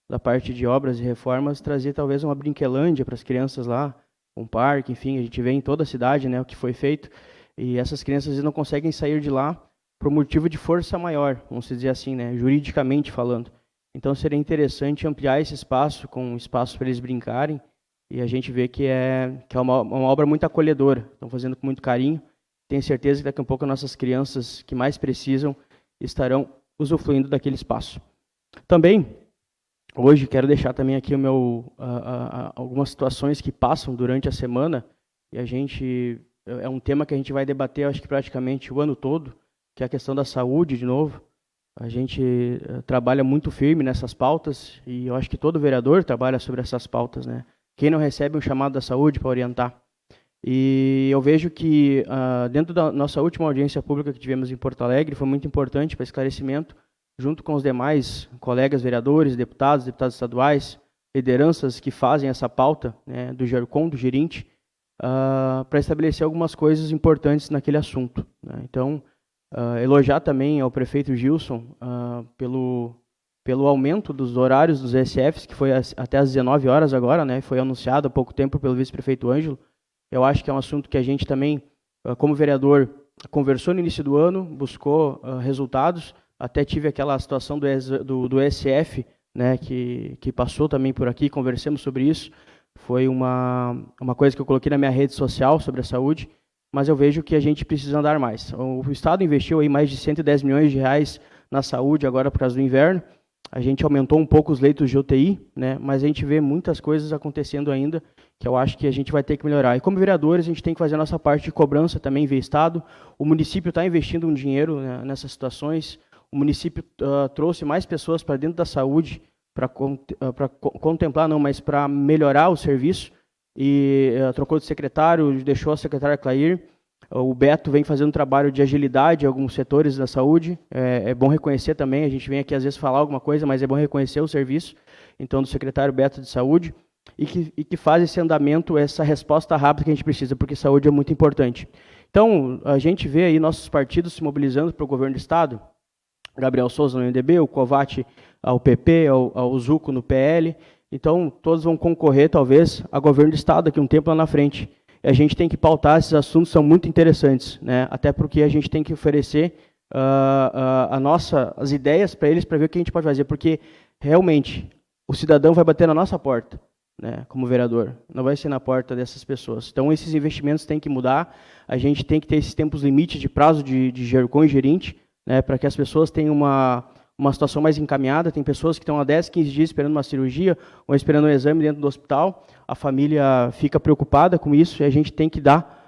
da parte de obras e reformas, trazer talvez uma brinquelândia para as crianças lá, um parque, enfim, a gente vê em toda a cidade, né, o que foi feito, e essas crianças às vezes não conseguem sair de lá por motivo de força maior, vamos dizer assim, né, juridicamente falando. Então seria interessante ampliar esse espaço, com um espaço para eles brincarem, e a gente vê que é uma obra muito acolhedora. Estão fazendo com muito carinho. Tenho certeza que daqui a pouco as nossas crianças que mais precisam estarão usufruindo daquele espaço. Também, hoje, quero deixar também aqui algumas situações que passam durante a semana, e é um tema que a gente vai debater, acho que praticamente o ano todo, que é a questão da saúde, de novo. A gente trabalha muito firme nessas pautas, e eu acho que todo vereador trabalha sobre essas pautas, né? Quem não recebe um chamado da saúde para orientar? E eu vejo que, dentro da nossa última audiência pública que tivemos em Porto Alegre, foi muito importante para esclarecimento, junto com os demais colegas vereadores, deputados estaduais, lideranças que fazem essa pauta, né, do GERCOM, do Gerinte, para estabelecer algumas coisas importantes naquele assunto, né? Então, elogiar também ao prefeito Gilson pelo aumento dos horários dos ESFs, que foi até às 19 horas agora, né, foi anunciado há pouco tempo pelo vice-prefeito Ângelo. Eu acho que é um assunto que a gente também, como vereador, conversou no início do ano, buscou resultados, até tive aquela situação do ESF, né, que passou também por aqui, conversamos sobre isso. Foi uma coisa que eu coloquei na minha rede social sobre a saúde, mas eu vejo que a gente precisa andar mais. O Estado investiu aí mais de 110 milhões de reais na saúde agora por causa do inverno. A gente aumentou um pouco os leitos de UTI, né, mas a gente vê muitas coisas acontecendo ainda, que eu acho que a gente vai ter que melhorar. E como vereadores, a gente tem que fazer a nossa parte de cobrança também via Estado. O município está investindo um dinheiro, né, nessas situações. O município trouxe mais pessoas para dentro da saúde, para contemplar, não, mas para melhorar o serviço. E trocou de secretário, deixou a secretária Clair. O Beto vem fazendo um trabalho de agilidade em alguns setores da saúde. É bom reconhecer também, a gente vem aqui às vezes falar alguma coisa, mas é bom reconhecer o serviço, então, do secretário Beto de Saúde, e que faz esse andamento, essa resposta rápida que a gente precisa, porque saúde é muito importante. Então, a gente vê aí nossos partidos se mobilizando para o governo do Estado, Gabriel Souza no MDB, o Covatti ao PP, ao Zuco no PL, então todos vão concorrer, talvez, a governo do Estado daqui a um tempo lá na frente. E a gente tem que pautar, esses assuntos são muito interessantes, né? Até porque a gente tem que oferecer as ideias para eles, para ver o que a gente pode fazer, porque realmente o cidadão vai bater na nossa porta, né, como vereador, não vai ser na porta dessas pessoas. Então, esses investimentos têm que mudar, a gente tem que ter esses tempos limites de prazo de GERCOM e Gerinte, né, para que as pessoas tenham uma situação mais encaminhada. Tem pessoas que estão há 10, 15 dias esperando uma cirurgia ou esperando um exame dentro do hospital, a família fica preocupada com isso e a gente tem que dar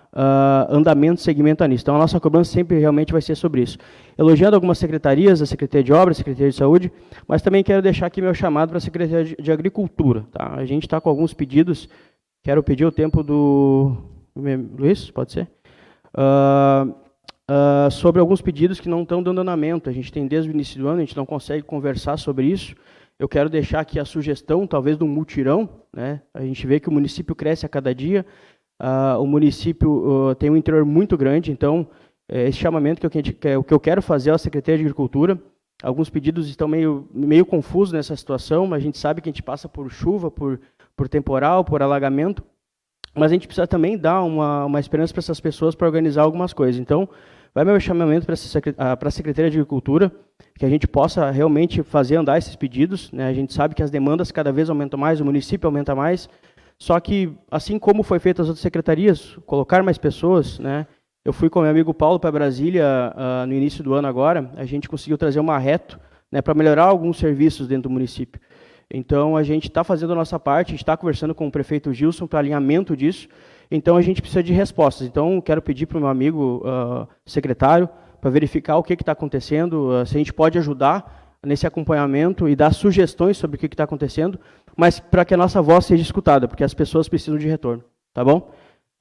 andamento, segmento nisso. Então, a nossa cobrança sempre realmente vai ser sobre isso. Elogiando algumas secretarias, a Secretaria de Obras, a Secretaria de Saúde, mas também quero deixar aqui meu chamado para a Secretaria de Agricultura. Tá? A gente está com alguns pedidos, quero pedir o tempo do Luiz, pode ser? Sobre alguns pedidos que não estão dando andamento. A gente tem desde o início do ano, a gente não consegue conversar sobre isso. Eu quero deixar aqui a sugestão, talvez, de um mutirão, né? A gente vê que o município cresce a cada dia, o município tem um interior muito grande, então, esse chamamento que eu quero fazer à Secretaria de Agricultura. Alguns pedidos estão meio confusos nessa situação, mas a gente sabe que a gente passa por chuva, por temporal, por alagamento, mas a gente precisa também dar uma esperança para essas pessoas para organizar algumas coisas. Então, vai meu chamamento para a Secretaria de Agricultura, que a gente possa realmente fazer andar esses pedidos, né? A gente sabe que as demandas cada vez aumentam mais, o município aumenta mais, só que, assim como foi feito as outras secretarias, colocar mais pessoas, né? Eu fui com meu amigo Paulo para Brasília no início do ano agora, a gente conseguiu trazer uma reto, né, para melhorar alguns serviços dentro do município. Então, a gente está fazendo a nossa parte, a gente está conversando com o prefeito Gilson para alinhamento disso, então a gente precisa de respostas. Então, quero pedir para o meu amigo secretário para verificar o que está acontecendo, se a gente pode ajudar nesse acompanhamento e dar sugestões sobre o que está acontecendo, mas para que a nossa voz seja escutada, porque as pessoas precisam de retorno, tá bom?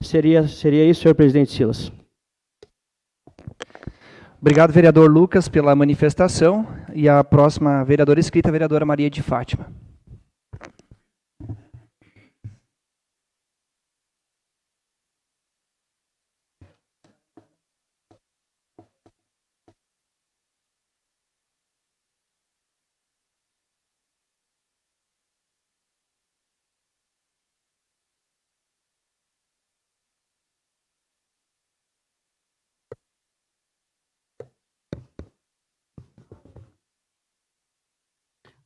Seria isso, senhor presidente Silas. Obrigado, vereador Lucas, pela manifestação. E a próxima vereadora inscrita, a vereadora Maria de Fátima.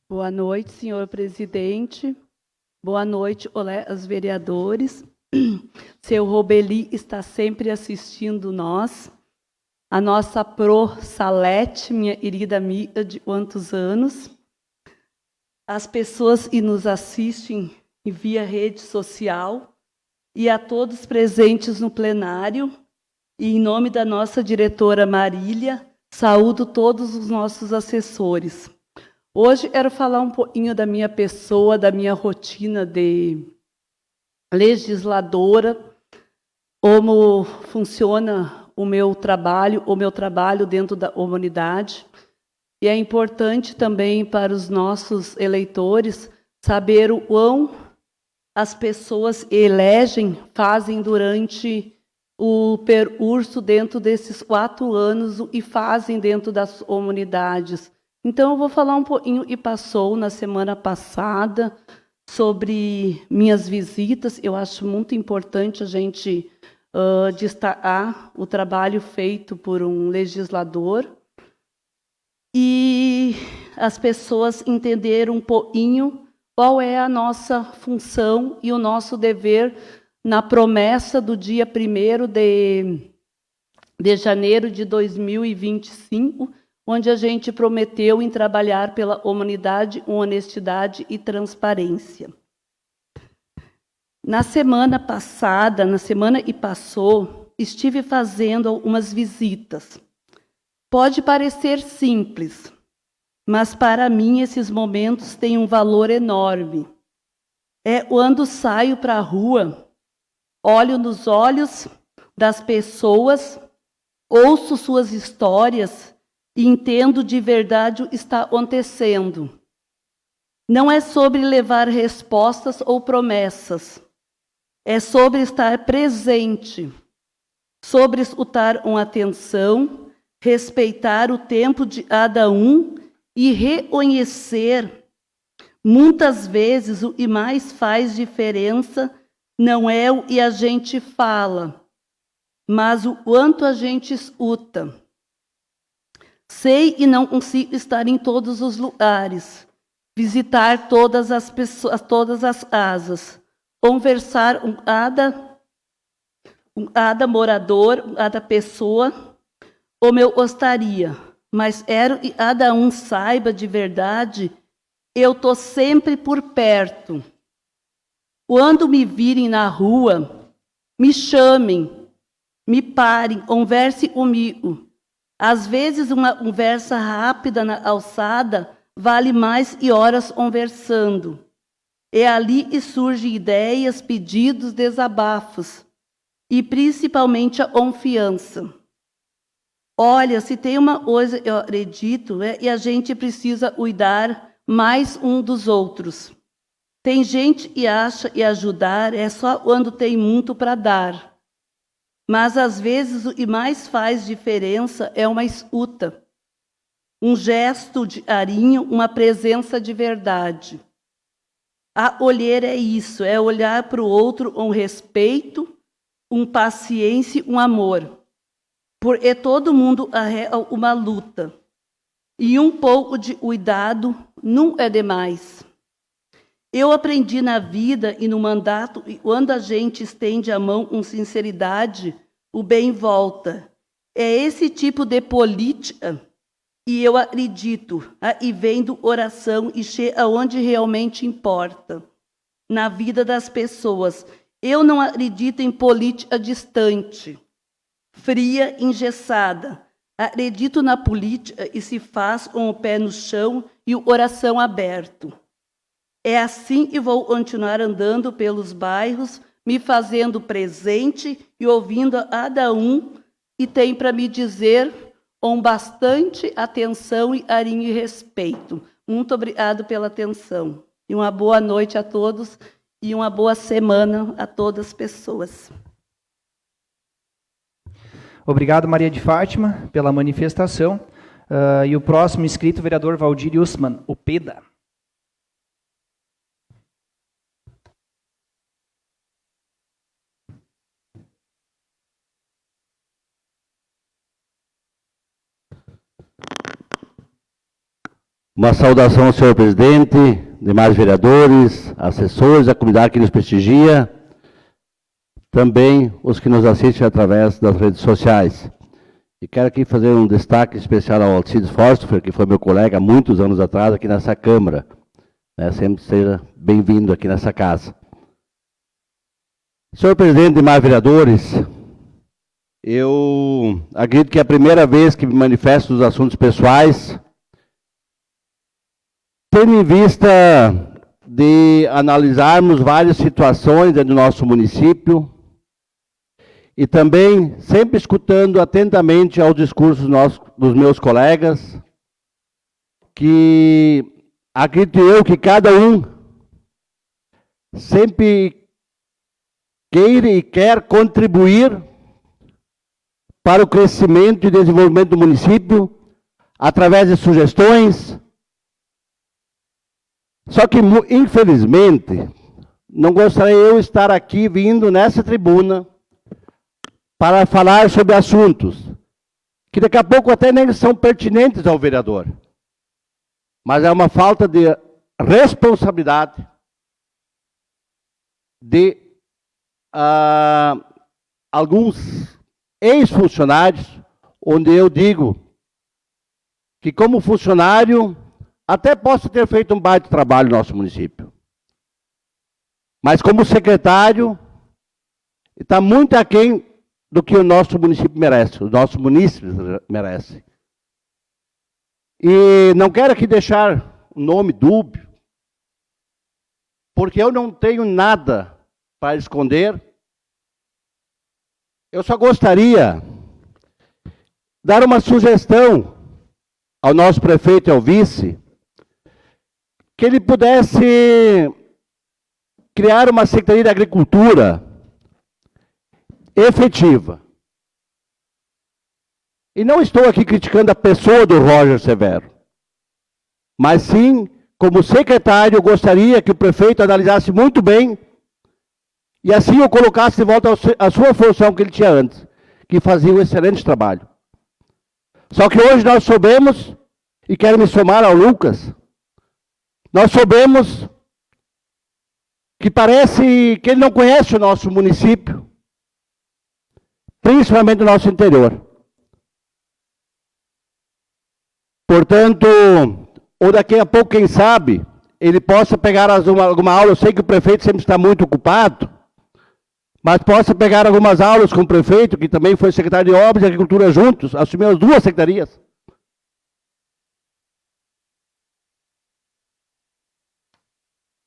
Boa noite, senhor presidente. Boa noite, os vereadores. Seu Robeli está sempre assistindo nós. A nossa Salete, minha querida amiga de quantos anos. As pessoas que nos assistem via rede social e a todos presentes no plenário. E em nome da nossa diretora Marília, saúdo todos os nossos assessores. Hoje quero falar um pouquinho da minha pessoa, da minha rotina de legisladora, como funciona o meu trabalho dentro da comunidade. E é importante também para os nossos eleitores saber o quão as pessoas fazem durante o percurso dentro desses 4 anos e fazem dentro das comunidades. Então, eu vou falar um pouquinho que passou na semana passada sobre minhas visitas. Eu acho muito importante a gente destacar o trabalho feito por um legislador e as pessoas entenderem um pouquinho qual é a nossa função e o nosso dever na promessa do dia 1º de janeiro de 2025, onde a gente prometeu em trabalhar pela humanidade, honestidade e transparência. Na semana que passou, estive fazendo algumas visitas. Pode parecer simples, mas para mim esses momentos têm um valor enorme. É quando saio para a rua, olho nos olhos das pessoas, ouço suas histórias e entendo de verdade o que está acontecendo. Não é sobre levar respostas ou promessas. É sobre estar presente, sobre escutar com atenção, respeitar o tempo de cada um e reconhecer. Muitas vezes o que mais faz diferença não é o que a gente fala, mas o quanto a gente escuta. Sei e não consigo estar em todos os lugares, visitar todas as pessoas, todas as casas, conversar com cada morador, com cada pessoa, como eu gostaria, mas quero que cada um saiba de verdade, eu estou sempre por perto. Quando me virem na rua, me chamem, me parem, converse comigo. Às vezes, uma conversa rápida na calçada vale mais que horas conversando. É ali que surgem ideias, pedidos, desabafos. E, principalmente, a confiança. Olha, se tem uma coisa, eu acredito, e a gente precisa cuidar mais um dos outros. Tem gente que acha que ajudar é só quando tem muito para dar. Mas, às vezes, o que mais faz diferença é uma escuta. Um gesto de carinho, uma presença de verdade. A olhar é isso, é olhar para o outro com respeito, com paciência, um amor. Porque todo mundo carrega uma luta. E um pouco de cuidado não é demais. Eu aprendi na vida e no mandato, e quando a gente estende a mão com sinceridade, o bem volta. É esse tipo de política, e eu acredito, e vendo oração e chega onde realmente importa, na vida das pessoas. Eu não acredito em política distante, fria, engessada. Acredito na política e se faz com o pé no chão e o coração aberto. É assim que vou continuar andando pelos bairros, me fazendo presente e ouvindo a cada um que tem para me dizer com bastante atenção e carinho e respeito. Muito obrigado pela atenção. E uma boa noite a todos e uma boa semana a todas as pessoas. Obrigado, Maria de Fátima, pela manifestação. E o próximo inscrito, o vereador Valdir Usman, o PEDA. Uma saudação ao senhor presidente, demais vereadores, assessores, a comunidade que nos prestigia, também os que nos assistem através das redes sociais. E quero aqui fazer um destaque especial ao Alcides Forstfer, que foi meu colega há muitos anos atrás aqui nessa Câmara. Sempre seja bem-vindo aqui nessa casa. Senhor presidente, demais vereadores, eu acredito que é a primeira vez que me manifesto nos assuntos pessoais, tendo em vista de analisarmos várias situações dentro do nosso município e também sempre escutando atentamente aos discursos dos meus colegas, que acredito eu que cada um sempre queira e quer contribuir para o crescimento e desenvolvimento do município através de sugestões. Só que, infelizmente, não gostaria eu estar aqui vindo nessa tribuna para falar sobre assuntos que daqui a pouco até nem são pertinentes ao vereador. Mas é uma falta de responsabilidade de alguns ex-funcionários, onde eu digo que como funcionário até posso ter feito um baita trabalho no nosso município. Mas como secretário, está muito aquém do que o nosso município merece, os nossos munícipes merecem. E não quero aqui deixar o nome dúbio, porque eu não tenho nada para esconder. Eu só gostaria de dar uma sugestão ao nosso prefeito e ao vice, que ele pudesse criar uma Secretaria de Agricultura efetiva. E não estou aqui criticando a pessoa do Roger Severo, mas sim, como secretário, eu gostaria que o prefeito analisasse muito bem e assim o colocasse de volta à sua função que ele tinha antes, que fazia um excelente trabalho. Só que hoje nós soubemos, e quero me somar ao Lucas, nós soubemos que parece que ele não conhece o nosso município, principalmente o nosso interior. Portanto, ou daqui a pouco, quem sabe, ele possa pegar alguma aula, eu sei que o prefeito sempre está muito ocupado, mas possa pegar algumas aulas com o prefeito, que também foi secretário de Obras e Agricultura juntos, assumiu as duas secretarias.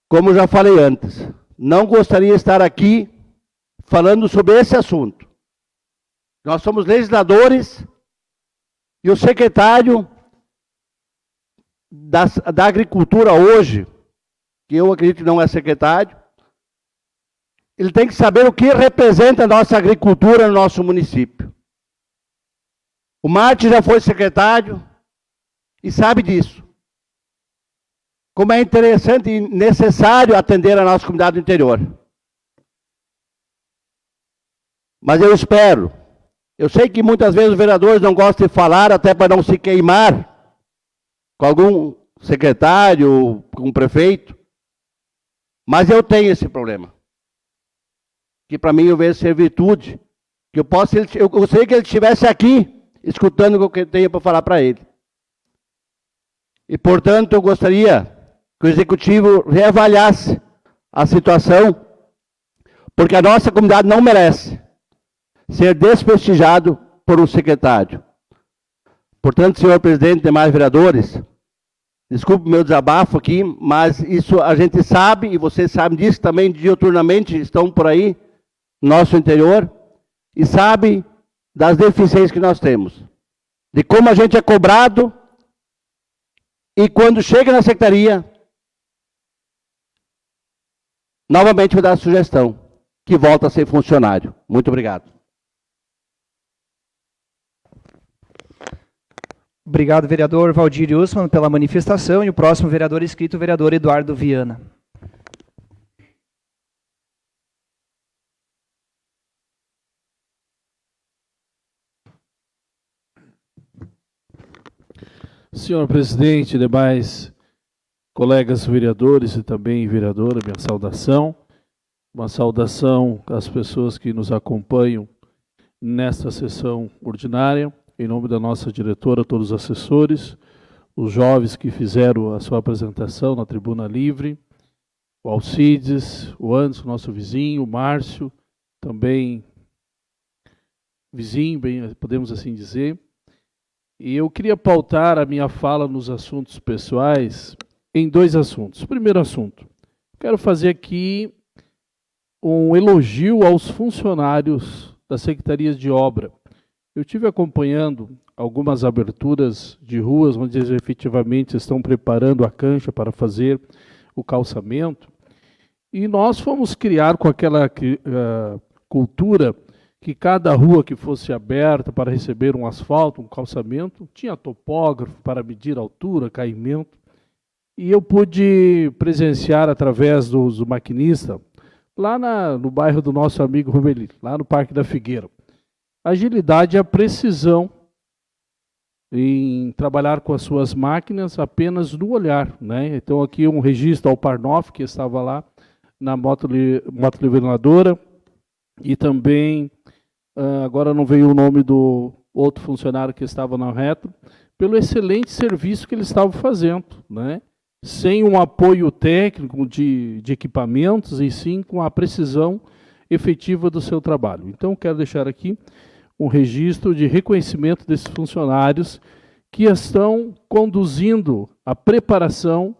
Como já falei antes, não gostaria de estar aqui falando sobre esse assunto. Nós somos legisladores e o secretário da Agricultura hoje, que eu acredito que não é secretário, ele tem que saber o que representa a nossa agricultura no nosso município. O Marte já foi secretário e sabe disso. Como é interessante e necessário atender a nossa comunidade do interior. Mas eu espero, eu sei que muitas vezes os vereadores não gostam de falar, até para não se queimar com algum secretário, com um prefeito, mas eu tenho esse problema. Que para mim eu vejo ser virtude, que eu gostaria que ele estivesse aqui, escutando o que eu tenho para falar para ele. E, portanto, eu gostaria que o Executivo reavaliasse a situação, porque a nossa comunidade não merece ser desprestigiado por um secretário. Portanto, senhor presidente e demais vereadores, desculpe o meu desabafo aqui, mas isso a gente sabe, e vocês sabem disso também, diuturnamente estão por aí, no nosso interior, e sabem das deficiências que nós temos, de como a gente é cobrado, e quando chega na secretaria, novamente vou dar a sugestão, que volta a ser funcionário. Muito obrigado. Obrigado, vereador Valdir Usman, pela manifestação. E o próximo vereador inscrito, o vereador Eduardo Viana. Senhor presidente, demais colegas vereadores e também vereadora, minha saudação. Uma saudação às pessoas que nos acompanham nesta sessão ordinária, em nome da nossa diretora, todos os assessores, os jovens que fizeram a sua apresentação na Tribuna Livre, o Alcides, o Anderson, nosso vizinho, o Márcio, também vizinho, bem, podemos assim dizer. E eu queria pautar a minha fala nos assuntos pessoais em 2 assuntos. Primeiro assunto, quero fazer aqui um elogio aos funcionários das secretarias de obra. Eu estive acompanhando algumas aberturas de ruas onde eles efetivamente estão preparando a cancha para fazer o calçamento, e nós fomos criar com aquela cultura que cada rua que fosse aberta para receber um asfalto, um calçamento, tinha topógrafo para medir altura, caimento, e eu pude presenciar através do maquinista, lá no bairro do nosso amigo Rubeli, lá no Parque da Figueira. A agilidade e a precisão em trabalhar com as suas máquinas apenas no olhar, né? Então aqui um registro ao Parnoff, que estava lá na moto niveladora, e também, agora não veio o nome do outro funcionário que estava na retro, pelo excelente serviço que eles estavam fazendo, né? Sem um apoio técnico de equipamentos, e sim com a precisão efetiva do seu trabalho. Então, quero deixar aqui um registro de reconhecimento desses funcionários que estão conduzindo a preparação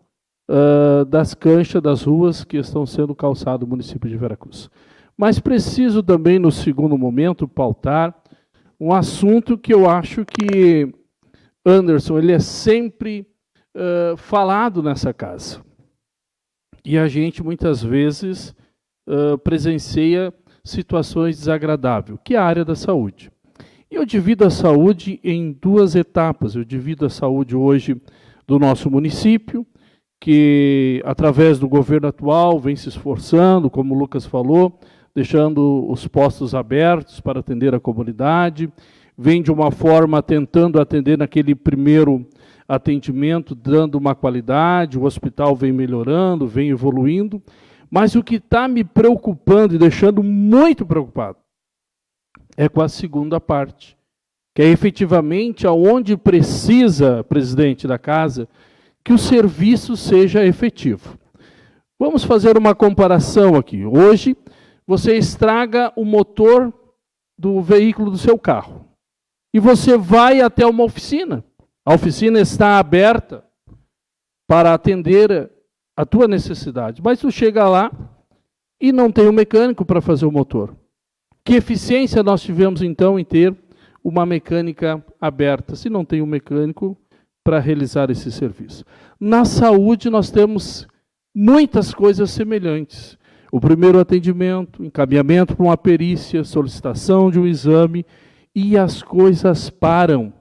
das canchas das ruas que estão sendo calçadas no município de Veracruz. Mas preciso também, no segundo momento, pautar um assunto que eu acho que, Anderson, ele é sempre falado nessa casa. E a gente, muitas vezes, presencia situações desagradáveis, que é a área da saúde. E eu divido a saúde em 2 etapas. Eu divido a saúde hoje do nosso município, que, através do governo atual, vem se esforçando, como o Lucas falou, deixando os postos abertos para atender a comunidade, vem de uma forma tentando atender naquele primeiro atendimento, dando uma qualidade, o hospital vem melhorando, vem evoluindo, mas o que está me preocupando e deixando muito preocupado é com a segunda parte, que é efetivamente aonde precisa, presidente da casa, que o serviço seja efetivo. Vamos fazer uma comparação aqui. Hoje, você estraga o motor do veículo do seu carro e você vai até uma oficina. A oficina está aberta para atender a tua necessidade, mas tu chega lá e não tem um mecânico para fazer o motor. Que eficiência nós tivemos, então, em ter uma mecânica aberta, se não tem um mecânico para realizar esse serviço? Na saúde, nós temos muitas coisas semelhantes. O primeiro atendimento, encaminhamento para uma perícia, solicitação de um exame, e as coisas param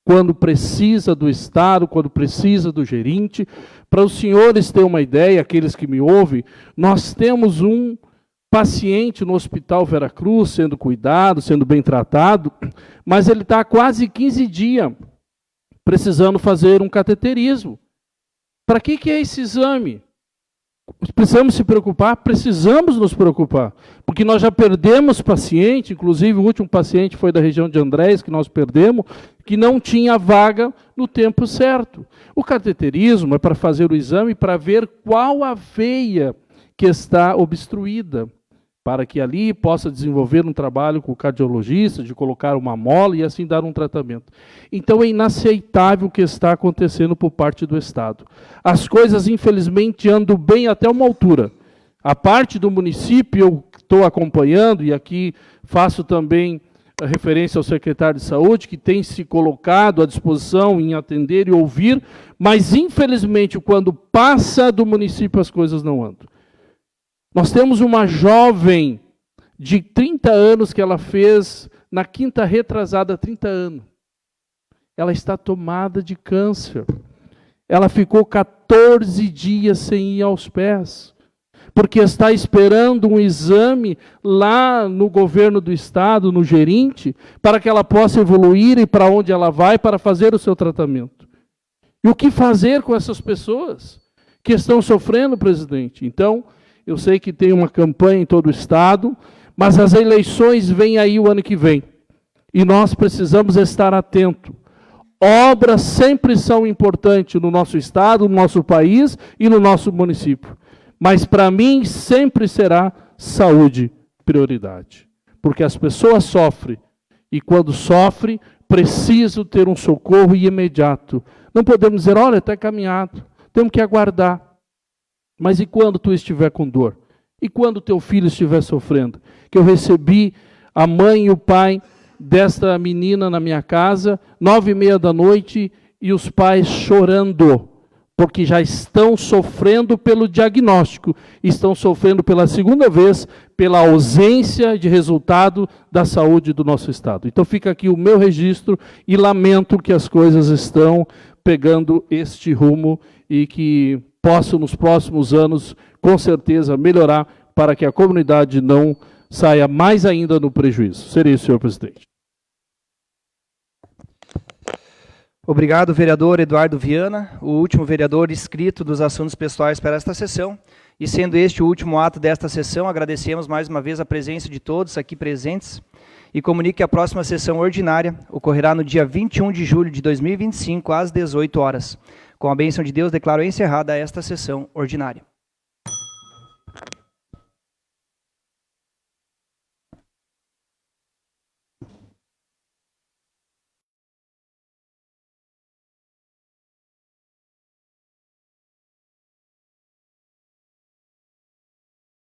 quando precisa do Estado, quando precisa do gerente. Para os senhores terem uma ideia, aqueles que me ouvem, nós temos um paciente no Hospital Veracruz sendo cuidado, sendo bem tratado, mas ele está há quase 15 dias precisando fazer um cateterismo. Para que é esse exame? Precisamos se preocupar? Precisamos nos preocupar, porque nós já perdemos paciente, inclusive o último paciente foi da região de Andrés, que nós perdemos, que não tinha vaga no tempo certo. O cateterismo é para fazer o exame para ver qual a veia que está obstruída, para que ali possa desenvolver um trabalho com o cardiologista, de colocar uma mola e assim dar um tratamento. Então é inaceitável o que está acontecendo por parte do Estado. As coisas, infelizmente, andam bem até uma altura. A parte do município eu estou acompanhando, e aqui faço também a referência ao secretário de Saúde, que tem se colocado à disposição em atender e ouvir, mas, infelizmente, quando passa do município, as coisas não andam. Nós temos uma jovem de 30 anos que ela fez na quinta retrasada, 30 anos. Ela está tomada de câncer. Ela ficou 14 dias sem ir aos pés, porque está esperando um exame lá no governo do estado, no gerente, para que ela possa evoluir e para onde ela vai para fazer o seu tratamento. E o que fazer com essas pessoas? que estão sofrendo, presidente. Então, eu sei que tem uma campanha em todo o Estado, mas as eleições vêm aí o ano que vem. E nós precisamos estar atentos. Obras sempre são importantes no nosso Estado, no nosso país e no nosso município. Mas, para mim, sempre será saúde prioridade. Porque as pessoas sofrem. E, quando sofrem, precisam ter um socorro imediato. Não podemos dizer, olha, está caminhado. Temos que aguardar. Mas e quando tu estiver com dor? E quando teu filho estiver sofrendo? Que eu recebi a mãe e o pai desta menina na minha casa, 9h30 da noite, e os pais chorando, porque já estão sofrendo pelo diagnóstico, estão sofrendo pela segunda vez, pela ausência de resultado da saúde do nosso Estado. Então fica aqui o meu registro e lamento que as coisas estão pegando este rumo e que possam nos próximos anos, com certeza, melhorar para que a comunidade não saia mais ainda no prejuízo. Seria isso, senhor presidente. Obrigado, vereador Eduardo Viana, o último vereador inscrito dos assuntos pessoais para esta sessão. E sendo este o último ato desta sessão, agradecemos mais uma vez a presença de todos aqui presentes e comunico que a próxima sessão ordinária ocorrerá no dia 21 de julho de 2025, às 18 horas. Com a bênção de Deus, declaro encerrada esta sessão ordinária.